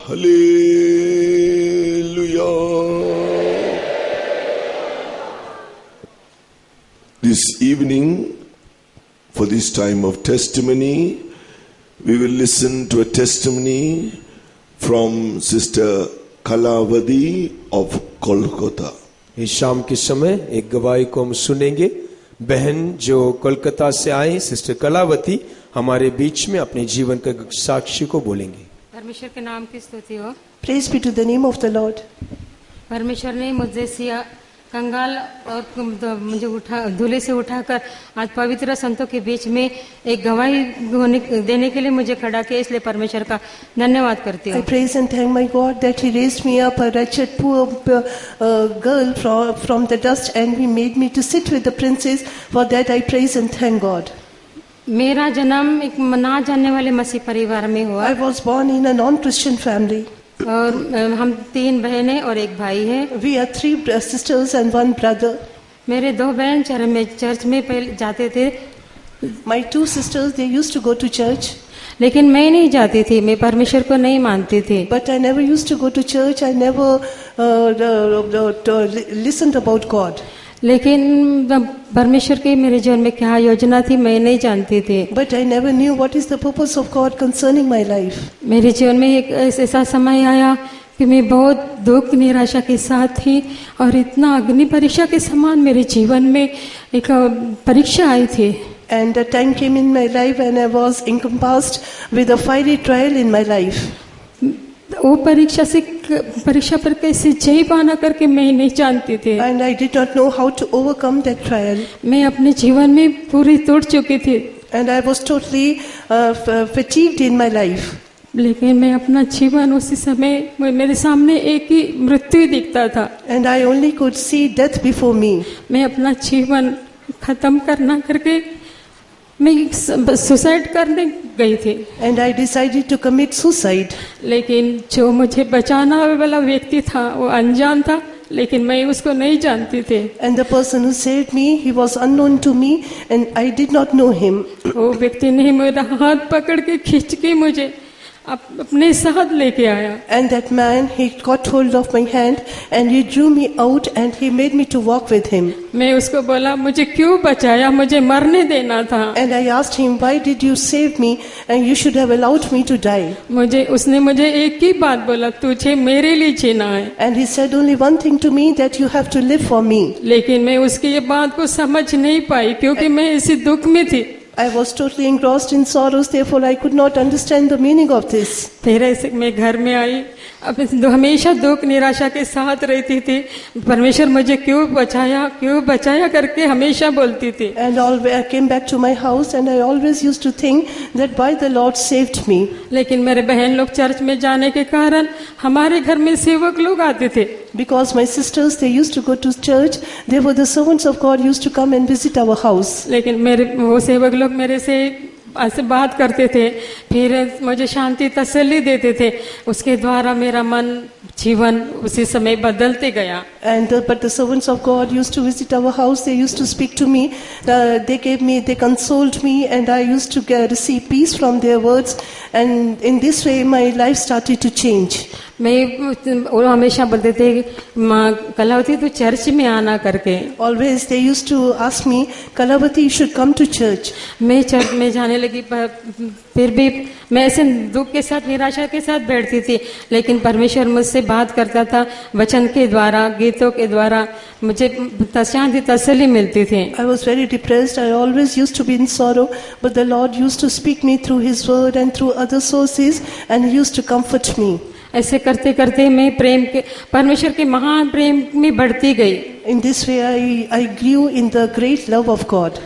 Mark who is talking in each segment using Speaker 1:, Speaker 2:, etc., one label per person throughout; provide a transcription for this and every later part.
Speaker 1: Hallelujah. This evening, for this time of testimony, we will listen to a testimony from Sister Kalavati of Kolkata.
Speaker 2: इस शाम के समय एक गवाही को हम सुनेंगे। बहन जो कोलकाता से आई, सिस्टर कलावती, हमारे बीच में अपने जीवन का साक्ष्य को बोलेंगी।
Speaker 3: परमेश्वर के नाम की स्तुति हो।
Speaker 4: Praise be to the name of the Lord.
Speaker 3: परमेश्वर ने मुझे सिया कंगाल और मुझे धूले से उठाकर आज पवित्र संतों के बीच में एक गवाही देने के लिए मुझे खड़ा किया, इसलिए परमेश्वर का धन्यवाद करती हूँ।
Speaker 4: I praise and thank my God that He raised me up, a wretched poor girl from the dust, and He made me to sit with the princes. For that I praise and thank God.
Speaker 3: मेरा जन्म एक ना जानने वाले मसीह परिवार में हुआ।
Speaker 4: I was born in a non-Christian family.
Speaker 3: और हम 3 बहनें और 1 भाई है।
Speaker 4: We are 3 sisters and 1 brother.
Speaker 3: मेरे 2 बहन चर्च में पहले जाते थे।
Speaker 4: My 2 sisters, they used to go to church.
Speaker 3: लेकिन मैं नहीं जाती थी, मैं परमेश्वर को नहीं मानती थी।
Speaker 4: But I never used to go to church. I never listened about God.
Speaker 3: लेकिन परमेश्वर की मेरे जीवन में क्या योजना थी मैं नहीं जानती थी।
Speaker 4: But I never knew what is the purpose of God concerning my life.
Speaker 3: मेरे जीवन में एक ऐसा समय आया कि मैं बहुत दुख निराशा के साथ थी और इतना अग्नि परीक्षा के समान मेरे जीवन में एक परीक्षा आई थी।
Speaker 4: And a time came in my life when I was encompassed with a fiery trial in my life.
Speaker 3: वो परीक्षा पर कैसे जय पाना करके मैं नहीं जानती थी।
Speaker 4: And I did not know how to overcome that trial.
Speaker 3: मैं अपने जीवन में पूरी टूट चुकी थी।
Speaker 4: And I was totally fatigued in my life.
Speaker 3: लेकिन मैं अपना जीवन उसी समय मेरे सामने एक ही मृत्यु दिखता था।
Speaker 4: And I only could see death before me.
Speaker 3: मैं अपना जीवन खत्म करना करके मैं सुसाइड करने गई थी।
Speaker 4: And I decided to commit suicide.
Speaker 3: लेकिन जो मुझे बचाना वाला व्यक्ति था वो अनजान था, लेकिन मैं उसको नहीं जानती थी।
Speaker 4: And the person who saved me, he was unknown to me, and I did not know him.
Speaker 3: वो व्यक्ति ने मेरा हाथ पकड़ के खींच के मुझे अपने साथ लेके आया।
Speaker 4: And that man, he got hold of my hand and he drew me out and he made me to walk with him.
Speaker 3: मैं उसको बोला मुझे क्यों बचाया, मुझे मरने देना था।
Speaker 4: And I asked him, why did you save me and you should have allowed me to die?
Speaker 3: उसने मुझे एक ही बात बोला, तुझे मेरे लिए जीना है।
Speaker 4: And he said only one thing to me, that you have to live for me.
Speaker 3: लेकिन मैं उसकी ये बात को समझ नहीं पाई क्योंकि मैं इसी दुख में थी।
Speaker 4: I was totally engrossed in sorrows, therefore I could not understand the meaning of this.
Speaker 3: फिर ऐसे मैं घर में आई, अब हमेशा दुख निराशा के साथ रहती थी। परमेश्वर मुझे क्यों बचाया करके हमेशा बोलती थी।
Speaker 4: And I came back to my house and I always used to think that why the Lord saved me.
Speaker 3: लेकिन मेरे बहन लोग चर्च में जाने के कारण हमारे घर में सेवक लोग आते थे।
Speaker 4: Because my sisters, they used to go to church, therefore the servants of God used to come and visit our house.
Speaker 3: लेकिन वो सेवक लोग मेरे से ऐसे बात करते थे, फिर मुझे शांति तसल्ली देते थे, उसके द्वारा मेरा मन जीवन उसी समय बदलते गया।
Speaker 4: But the servants of God used to visit our house. They used to speak to me. They consoled me, and I used to receive peace from their words. And in this way, my life started to change.
Speaker 3: वो हमेशा बोलते थे, माँ कलावती तू church में आना करके।
Speaker 4: Always they used to ask me, Kalavati, you should come to church.
Speaker 3: मैं चर्च में जाने लगी, फिर भी मैं ऐसे दुख के साथ निराशा के साथ बैठती थी, लेकिन परमेश्वर मुझसे बात करता था वचन के द्वारा, गीतों के द्वारा मुझे शांति तसल्ली मिलती थी।
Speaker 4: I was very depressed. I always used to be in sorrow, but the Lord used to speak me through His word and through other sources, and He used to comfort me.
Speaker 3: ऐसे करते करते मैं परमेश्वर के महान प्रेम में बढ़ती गई।
Speaker 4: In this way I grew in the great love of God.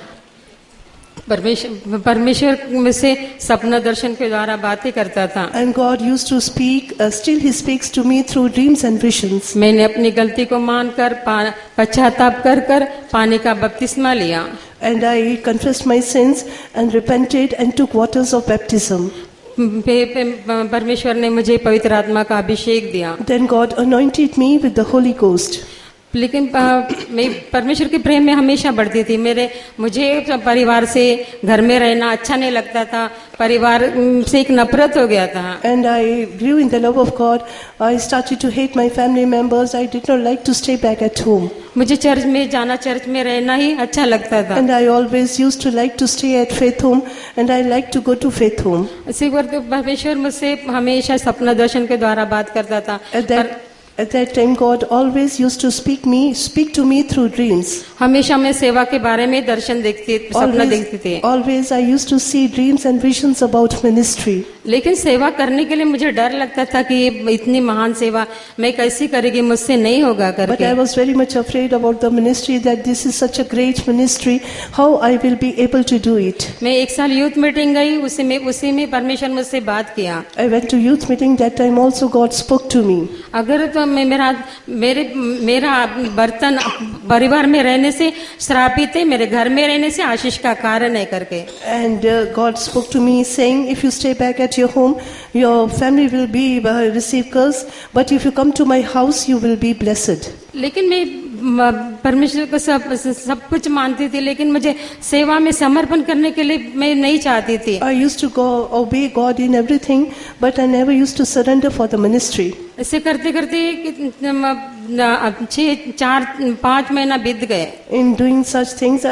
Speaker 3: परमेश्वर मुझसे सपना दर्शन के द्वारा बातें करता था।
Speaker 4: And God used to speak, still He speaks to me through dreams and visions.
Speaker 3: मैंने अपनी गलती को मानकर पश्चाताप कर पानी का बपतिस्मा लिया।
Speaker 4: And I confessed my sins and repented and took waters of baptism.
Speaker 3: परमेश्वर ने मुझे पवित्र आत्मा का अभिषेक दिया।
Speaker 4: Then God anointed me with the Holy Ghost.
Speaker 3: लेकिन मैं परमेश्वर के प्रेम में हमेशा बढ़ती थी। मुझे परिवार से घर में रहना अच्छा नहीं लगता था, परिवार से एक नफरत हो गया था।
Speaker 4: And I grew in the love of God. I started to hate my family members. I did not like to stay back at home.
Speaker 3: मुझे चर्च में जाना, चर्च में रहना ही अच्छा लगता था।
Speaker 4: And I always used to like to stay at faith home, and I like to go to faith home.
Speaker 3: इसी बार परमेश्वर मुझसे हमेशा सपना दर्शन के द्वारा बात करता था।
Speaker 4: At that time, God always used to speak to me through dreams.
Speaker 3: हमेशा मैं सेवा के बारे में दर्शन सपना देखती थी।
Speaker 4: Always I used to see dreams and visions about ministry.
Speaker 3: लेकिन सेवा करने के लिए मुझे डर लगता था कि ये इतनी महान सेवा मैं कैसी करेगी, मुझसे नहीं होगा
Speaker 4: But I
Speaker 3: करके।
Speaker 4: was very much afraid about the ministry, that this is such a great ministry, how I will be able to do it.
Speaker 3: मैं एक साल यूथ मीटिंग गई, उसी में परमेश्वर मुझसे बात किया।
Speaker 4: I went to youth meeting. That time also God spoke to me.
Speaker 3: अगर तो मेरा बर्तन परिवार में रहने से श्रापित है, मेरे घर में रहने से आशीष का कारण है करके।
Speaker 4: And God spoke to me saying, if you stay back at your home, your family will be receive curse, but if you come to my house, you will be blessed.
Speaker 3: लेकिन मैं परमेश्वर को सब कुछ मानती थी, लेकिन मुझे सेवा में समर्पण करने के लिए मैं नहीं चाहती थी।
Speaker 4: I used to go obey God in everything, but I never used to surrender for the ministry.
Speaker 3: ऐसे करते करते 4-5 महीना बीत गए।
Speaker 4: In doing such things,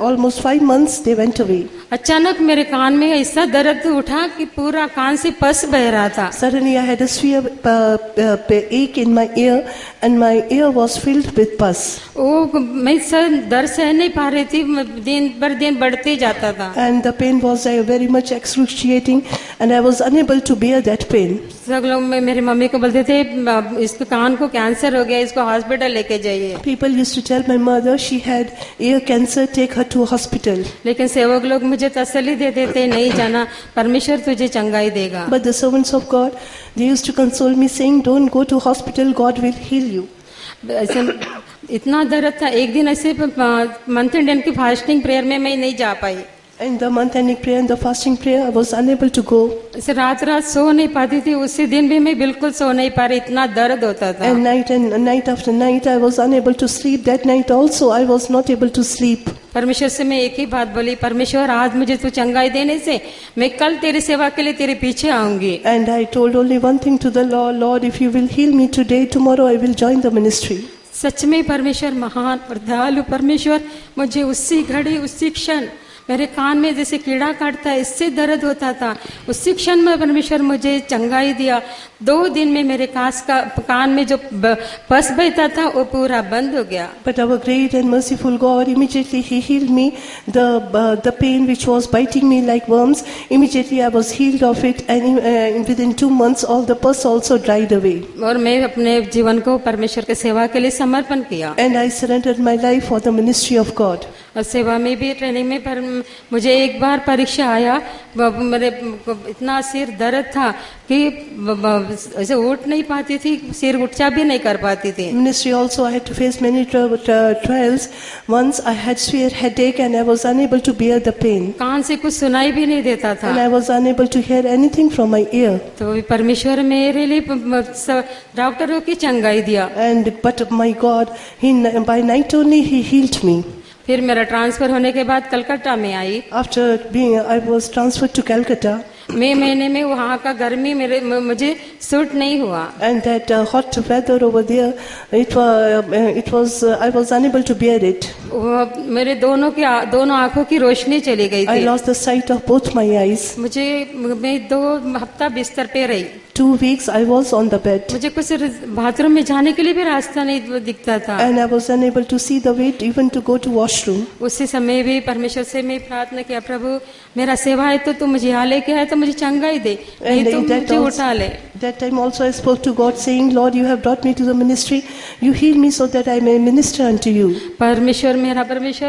Speaker 4: almost 5 months they went away.
Speaker 3: अचानक मेरे कान में ऐसा दर्द उठा कि पूरा कान से पस बह रहा था।
Speaker 4: Suddenly I had a severe ache in my ear, and my ear was filled with pus.
Speaker 3: वो मैं दर्द सह नहीं पा रही थी, दिन भर दिन बढ़ते जाता था।
Speaker 4: And the pain was very much excruciating, and I was unable to bear that pain.
Speaker 3: सब लोग मेरी मम्मी को बोलते थे इसके कान को कैंसर हो गया, इसको हॉस्पिटल लेके जाइए।
Speaker 4: People used to tell my mother she had ear cancer, take her to hospital.
Speaker 3: लेकिन सेवक लोग मुझे तसल्ली दे देते, नहीं जाना, परमेश्वर तुझे चंगाई देगा।
Speaker 4: But the servants of God, they used to console me saying, don't go to hospital, God will heal you.
Speaker 3: ऐसे इतना दर्द था। एक दिन ऐसे मंथ एंड की फास्टिंग प्रेयर में मैं नहीं जा पाई।
Speaker 4: In the month-ending prayer and the fasting prayer, I was unable to go.
Speaker 3: ऐसे रात सो नहीं पाती थी, उसी दिन भी मैं बिल्कुल सो नहीं पा रही, इतना दर्द होता था।
Speaker 4: And night after night, I was unable to sleep. That night also, I was not able to sleep.
Speaker 3: परमेश्वर से मैं एक ही बात बोली, परमेश्वर आज मुझे तू चंगाई देने से मैं कल तेरी सेवा के लिए तेरे पीछे आऊंगी।
Speaker 4: And I told only one thing to the Lord, Lord, if you will heal me today, tomorrow I will join the ministry.
Speaker 3: सच में परमेश्वर महान और दयालु परमेश्वर मुझे उसी घड़ी उसी क्षण मेरे कान में जैसे कीड़ा काटता है इससे दर्द होता था, उसी क्षण में परमेश्वर मुझे चंगाई दिया। 2 दिन में मेरे कान में जो पस बहता था वो पूरा बंद हो गया।
Speaker 4: But our great and merciful God, immediately He healed me. The pain which was biting me like worms, immediately I was healed of it, and within 2 months all the pus also dried away.
Speaker 3: और मैं अपने जीवन को परमेश्वर के सेवा के लिए समर्पण किया।
Speaker 4: And I surrendered my life for the ministry of God.
Speaker 3: और सेवा में भी ट्रेनिंग में मुझे एक बार परीक्षा आया, मेरे इतना सिर दर्द था कि ऐसे उठ नहीं पाती थी, सिर ऊंचा भी नहीं कर पाती थी।
Speaker 4: Ministry also I had to face many trials. Once I had severe headache and I was unable to bear the pain.
Speaker 3: कान से कुछ सुनाई भी नहीं देता था।
Speaker 4: And I was unable to hear anything from my ear.
Speaker 3: तो परमेश्वर मेरे लिए डॉक्टरों की चंगाई दिया।
Speaker 4: But my God, by night only He healed me.
Speaker 3: फिर मेरा ट्रांसफर होने के बाद कलकत्ता में आई।
Speaker 4: After I was transferred to Calcutta.
Speaker 3: मई महीने में वहाँ का गर्मी मुझे सूट नहीं हुआ।
Speaker 4: And that hot weather over there, I was unable to bear it.
Speaker 3: मेरे दोनों आंखों की रोशनी चली गई थी।
Speaker 4: I lost the sight of both my eyes.
Speaker 3: मैं 2 हफ्ता बिस्तर पे रही।
Speaker 4: 2 weeks I was on the bed.
Speaker 3: मुझे कुछ बाथरूम में जाने के लिए भी रास्ता नहीं दिखता था।
Speaker 4: And I was unable to see the way even to go to washroom.
Speaker 3: उसी समय भी परमेश्वर से मैं प्रार्थना किया, प्रभु मेरा सेवा है तो तू मुझे यहाँ लेके आए तो मुझे चंगाई दे, नहीं तो मुझे उठा ले।
Speaker 4: That time also I spoke to God saying, Lord, you have brought me to the ministry. You heal me so that I may minister unto you.
Speaker 3: परमेश्वर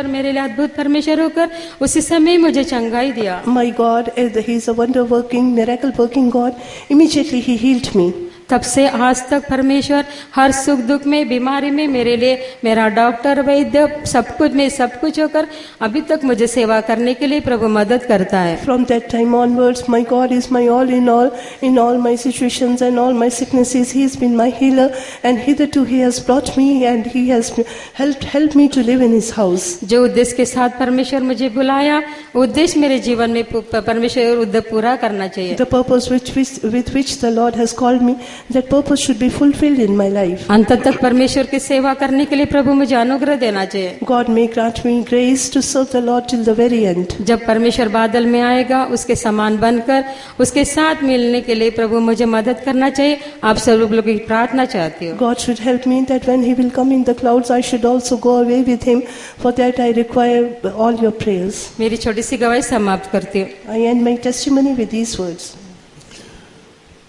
Speaker 3: मेरे लिए अद्भुत परमेश्वर होकर उसी समय मुझे चंगाई दिया।
Speaker 4: My God, He is a wonder working, miracle working God. Immediately He healed me.
Speaker 3: तब से आज तक परमेश्वर हर सुख दुख में, बीमारी में मेरे लिए मेरा डॉक्टर, वैद्य, सब कुछ होकर अभी तक मुझे सेवा करने के लिए प्रभु मदद करता है।
Speaker 4: From that time onwards, my God is my all in all my situations and all my sicknesses. He has been my healer, and hitherto He has brought me and He has helped me to live in His house.
Speaker 3: जो उद्देश्य के साथ परमेश्वर मुझे बुलाया, उद्देश्य मेरे जीवन में परमेश्वर उद्देश्य पूरा करना चाहिए।
Speaker 4: The purpose with which the Lord has called me, that purpose should be fulfilled in my life.
Speaker 3: अंत तक परमेश्वर की सेवा करने के लिए प्रभु मुझे अनुग्रह देना चाहिए।
Speaker 4: God may grant me grace to serve the Lord till the very end.
Speaker 3: जब परमेश्वर बादल में आएगा, उसके समान बनकर उसके साथ मिलने के लिए प्रभु मुझे मदद करना चाहिए। आप सब लोगों की प्रार्थना चाहती हूँ।
Speaker 4: God should help me that when He will come in the clouds, I should also go away with Him. For that I require all your prayers.
Speaker 3: मेरी छोटी सी गवाही समाप्त करती हूँ।
Speaker 4: I end my testimony with these words.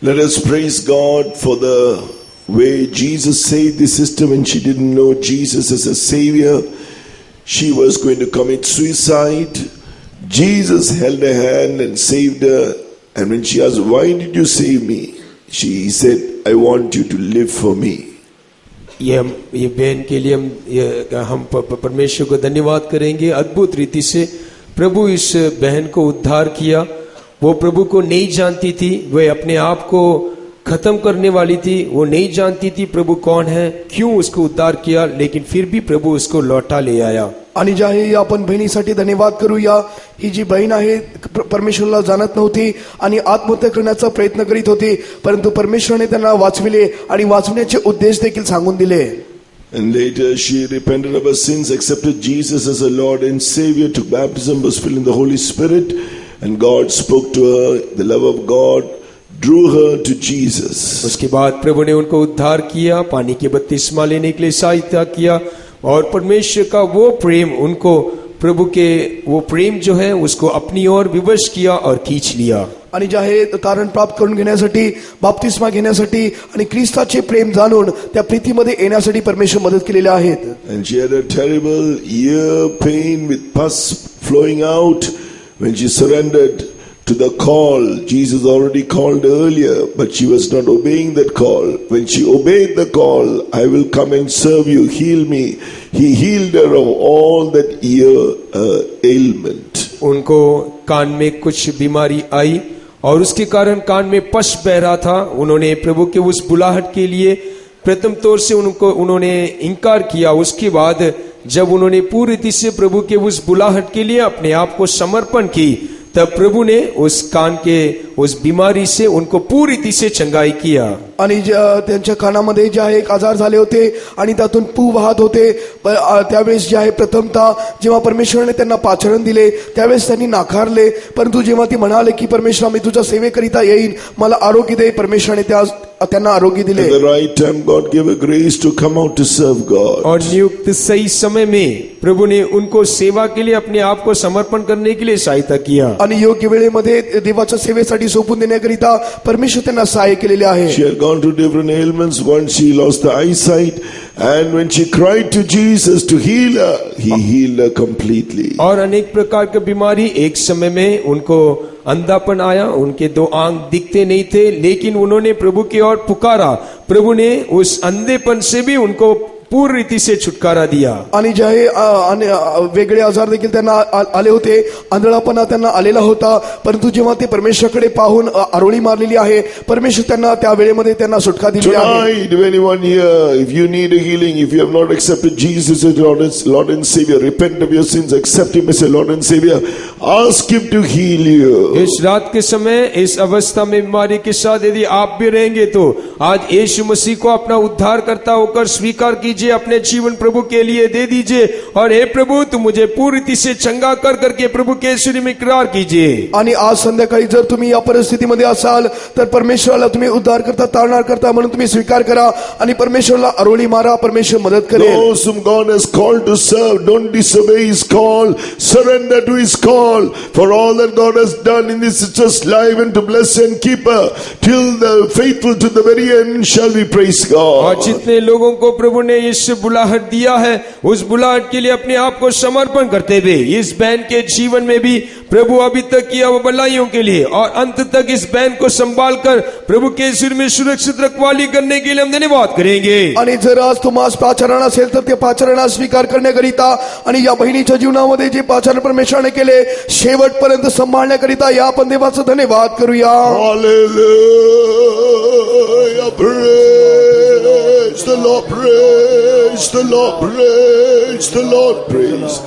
Speaker 1: Let us praise God for the way Jesus saved the sister when she didn't know Jesus as a savior. She was going to commit suicide. Jesus held her hand and saved her. And when she asked, "Why did you save me?" He said, "I want you to live for me."
Speaker 2: ये बहन के लिए हम परमेश्वर को धन्यवाद करेंगे। अद्भुत रीति से प्रभु इस बहन को उद्धार किया। वो प्रभु को नहीं जानती थी, वह अपने आप को खत्म करने वाली थी, वो नहीं जानती थी प्रभु कौन है, क्यों उसको उद्धार किया, लेकिन फिर भी प्रभु उसको लौटा ले आया।
Speaker 5: आणि ज्या हे आपण बहिणीसाठी धन्यवाद करूया। ही जी बहीण आहे परमेश्वराला जाणत नव्हती आणि आत्महत्या करण्याचा प्रयत्न करीत होती, परंतु परमेश्वराने त्यांना वाचविले आणि वाचवण्याचे उद्देश देखील सांगून दिले।
Speaker 1: And later she repented of her sins, accepted Jesus as her Lord and Savior, took baptism, was filled in the Holy Spirit, and God spoke to her. The love of God drew her to Jesus.
Speaker 2: उसके बाद प्रभु ने उनको उद्धार किया, पानी की बपतिस्मा लेने के लिए सहायता किया, और परमेश्वर का वो प्रेम उनको, प्रभु के वो प्रेम जो है उसको अपनी ओर विवश किया और खींच लिया।
Speaker 5: आणि जे आहे तारण प्राप्त करून घेण्यासाठी, बाप्तिस्मा घेण्यासाठी आणि ख्रिस्ताचे प्रेम जाणून त्या प्रीतीमध्ये येण्यासाठी परमेश्वर मदत केलेले आहेत।
Speaker 1: And she had a terrible ear pain with pus flowing out when she surrendered to the call. Jesus already called earlier, but she was not obeying that call. When she obeyed the call, "I will come and serve you, heal me," He healed her of all that ear ailment.
Speaker 2: उनको कान में कुछ बीमारी आई और उसके कारण कान में पश बह रहा था। उन्होंने प्रभु के उस बुलाहट के लिए प्रथम तौर से उन्होंने इनकार किया। उसके बाद जब उन्होंने पूरी रीति से प्रभु के उस बुलाहट के लिए अपने आप को समर्पण की, तब प्रभु ने उस कान के उस बीमारी से उनको पूरी रीति से चंगाई किया।
Speaker 5: आणि त्यांच्या कानामध्ये जे आहे एक आजार झाले होते आणि त्यातून पू वाहत होते, त्यावेळेस जे आहे प्रथमतः जेव्हा परमेश्वराने त्यांना पाचारण दिले त्यावेळेस त्यांनी नाकारले, परंतु जेव्हा ती म्हणाले की परमेश्वरा मी तुझ्या सेवेकरिता येईन, मला आरोग्य दे, परमेश्वराने त्यांना आरोग्य दिले।
Speaker 1: At the right time God gave a grace to come out to serve God.
Speaker 2: और नियुक्त सही समय में प्रभु ने उनको सेवा के लिए अपने आप को समर्पण करने के लिए सहायता किया।
Speaker 5: आणि योग्य वेळेमध्ये देवाच्या सेवेसाठी सोपून देण्याकरिता परमेश्वर त्यांना सहाय्य केलेले आहे।
Speaker 1: She had gone through different ailments. Once she lost the eyesight, and when she cried to Jesus to heal her, He healed her completely.
Speaker 2: और अनेक प्रकार की बीमारी, एक समय में उनको अंधापन आया, उनके दो आंख दिखते नहीं थे, लेकिन उन्होंने प्रभु की ओर पुकारा, प्रभु ने उस अंधेपन से भी उनको पूर्ण रीति से छुटकारा दिया।
Speaker 5: आणि जे वेगळे आजार देखील त्यांना आले होते, आंधळापणा त्यांना आलेला होता, परंतु जेव्हा ते परमेश्वराकडे पाहून आरोळी मारलेली आहे, परमेश्वर त्यांना त्या वेळेमध्ये त्यांना सुटका दिली आहे।
Speaker 1: Tonight, if anyone here, if you need a healing, if you have not accepted Jesus as Lord and Savior, repent of your sins, accept Him as a Lord and Savior, ask Him to heal you.
Speaker 2: इस रात के समय इस अवस्था में बीमारी के साथ यदि आप भी रहेंगे तो आज यीशु मसीह को अपना उद्धार करता होकर स्वीकार कीजिए, अपने जीवन प्रभु के लिए दे दीजिए, और हे प्रभु तू मुझे पूरी रीति से चंगा कर करके प्रभु के यीशु में इकरार कीजिए।
Speaker 5: आणि आज संध्याकाळी जर तुम्ही या परिस्थितीमध्ये असाल तर परमेश्वराला तुम्ही उद्धार करता, तारणार करता म्हणून तुम्ही स्वीकार करा आणि परमेश्वराला आरोळी मारा, परमेश्वर मदत करेल।
Speaker 1: Those whom God has called to serve, don't disobey His call, surrender to His call, for all that God has done in this just life, and to bless and keep her till the faithful to the very end shall we praise God.
Speaker 2: और जितने लोगों को प्रभु ने इस बुलाहट दिया है, उस बुलाहट के लिए अपने आप को समर्पण करते हुए इस बहन के जीवन में भी प्रभु अभी तक किया वो भलाइयों के लिए और अंत तक इस बहन को संभाल कर प्रभु के सिर में सुरक्षित रखवाली करने के लिए हम धन्यवाद करेंगे।
Speaker 5: आणि जर आज तुम्हाला पाचारण असेल तर ते पाचारणा स्वीकार करण्याकरिता आणि या बहिणीच्या जीवनामध्ये जे पाचारण परमेश्वराने केले शेवटपर्यंत सांभाळण्याकरिता या आपण देवाचा धन्यवाद करूया।
Speaker 1: Hallelujah. Praise the Lord, praise the Lord, praise the Lord, praise.